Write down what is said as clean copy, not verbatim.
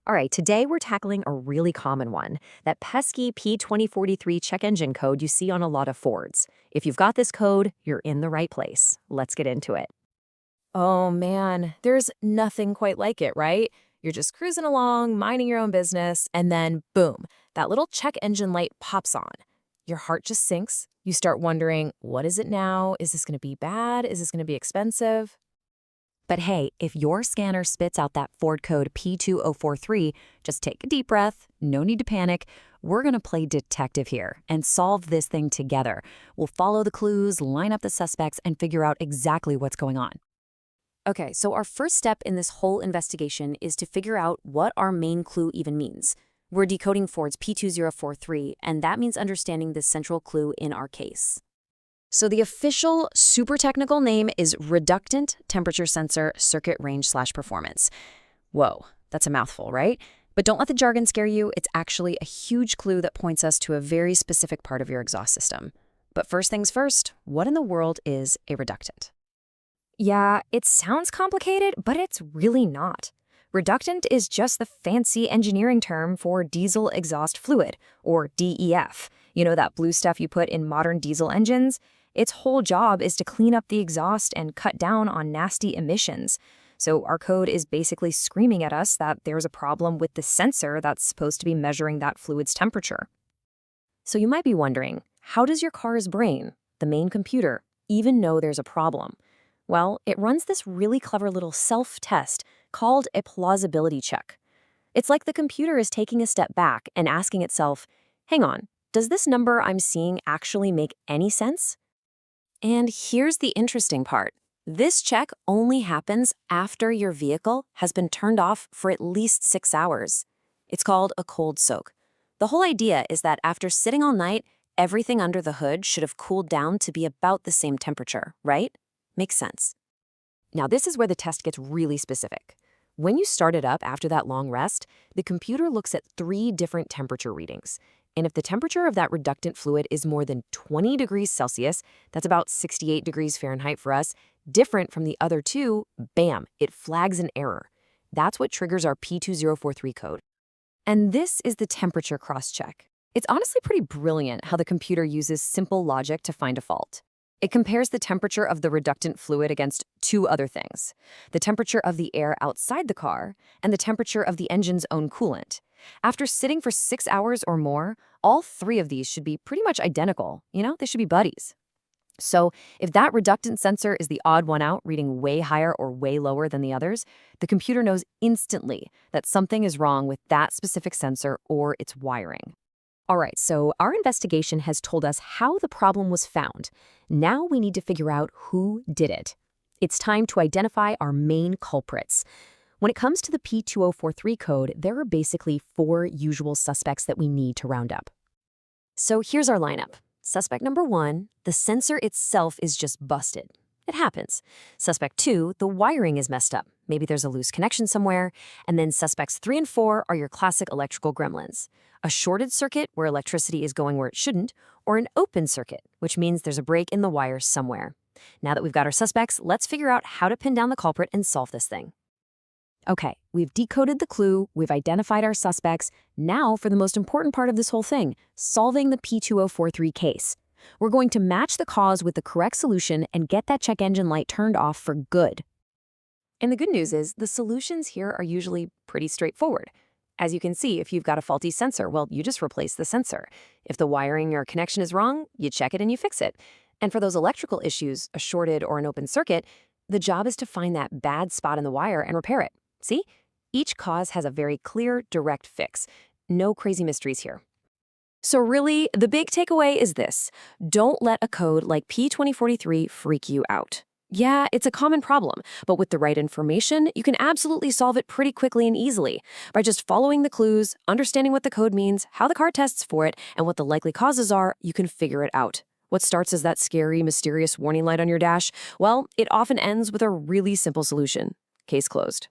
All right, today we're tackling a really common one, that pesky P2043 check engine code you see on a lot of Fords. If you've got this code, you're in the right place. Let's get into it. Oh man, there's nothing quite like it, right? You're just cruising along, minding your own business, and then boom, that little check engine light pops on. Your heart just sinks. You start wondering, what is it now? Is this going to be bad? Is this going to be expensive? But hey, if your scanner spits out that Ford code P2043, just take a deep breath. No need to panic. We're going to play detective here and solve this thing together. We'll follow the clues, line up the suspects, and figure out exactly what's going on. Okay, so our first step in this whole investigation is to figure out what our main clue even means. We're decoding Ford's P2043, and that means understanding the central clue in our case. So the official super technical name is reductant temperature sensor circuit range/performance. Whoa, that's a mouthful, right? But don't let the jargon scare you. It's actually a huge clue that points us to a very specific part of your exhaust system. But first things first, what in the world is a reductant? Yeah, it sounds complicated, but it's really not. Reductant is just the fancy engineering term for diesel exhaust fluid, or DEF. You know that blue stuff you put in modern diesel engines? Its whole job is to clean up the exhaust and cut down on nasty emissions. So our code is basically screaming at us that there's a problem with the sensor that's supposed to be measuring that fluid's temperature. So you might be wondering, how does your car's brain, the main computer, even know there's a problem? Well, it runs this really clever little self-test called a plausibility check. It's like the computer is taking a step back and asking itself, hang on, does this number I'm seeing actually make any sense? And here's the interesting part. This check only happens after your vehicle has been turned off for at least 6 hours. It's called a cold soak. The whole idea is that after sitting all night, everything under the hood should have cooled down to be about the same temperature, right? Makes sense. Now, this is where the test gets really specific. When you start it up after that long rest, the computer looks at 3 different temperature readings. And if the temperature of that reductant fluid is more than 20 degrees Celsius, that's about 68 degrees Fahrenheit for us, different from the other 2, bam, it flags an error. That's what triggers our P2043 code. And this is the temperature cross-check. It's honestly pretty brilliant how the computer uses simple logic to find a fault. It compares the temperature of the reductant fluid against 2 other things: the temperature of the air outside the car and the temperature of the engine's own coolant. After sitting for 6 hours or more, all 3 of these should be pretty much identical. They should be buddies. So if that reductant sensor is the odd one out, reading way higher or way lower than the others, the computer knows instantly that something is wrong with that specific sensor or its wiring. All right, so our investigation has told us how the problem was found. Now we need to figure out who did it. It's time to identify our main culprits. When it comes to the P2043 code, there are basically 4 usual suspects that we need to round up. So here's our lineup. Suspect number 1, the sensor itself is just busted. It happens. Suspect 2, the wiring is messed up. Maybe there's a loose connection somewhere. And then suspects 3 and 4 are your classic electrical gremlins. A shorted circuit where electricity is going where it shouldn't, or an open circuit, which means there's a break in the wire somewhere. Now that we've got our suspects, let's figure out how to pin down the culprit and solve this thing. Okay, we've decoded the clue, we've identified our suspects. Now for the most important part of this whole thing, solving the P2043 case. We're going to match the cause with the correct solution and get that check engine light turned off for good. And the good news is the solutions here are usually pretty straightforward. As you can see, if you've got a faulty sensor, well, you just replace the sensor. If the wiring or connection is wrong, you check it and you fix it. And for those electrical issues, a shorted or an open circuit, the job is to find that bad spot in the wire and repair it. See? Each cause has a very clear, direct fix. No crazy mysteries here. So really, the big takeaway is this: don't let a code like P2043 freak you out. Yeah, it's a common problem, but with the right information, you can absolutely solve it pretty quickly and easily. By just following the clues, understanding what the code means, how the car tests for it, and what the likely causes are, you can figure it out. What starts as that scary, mysterious warning light on your dash, well, it often ends with a really simple solution. Case closed.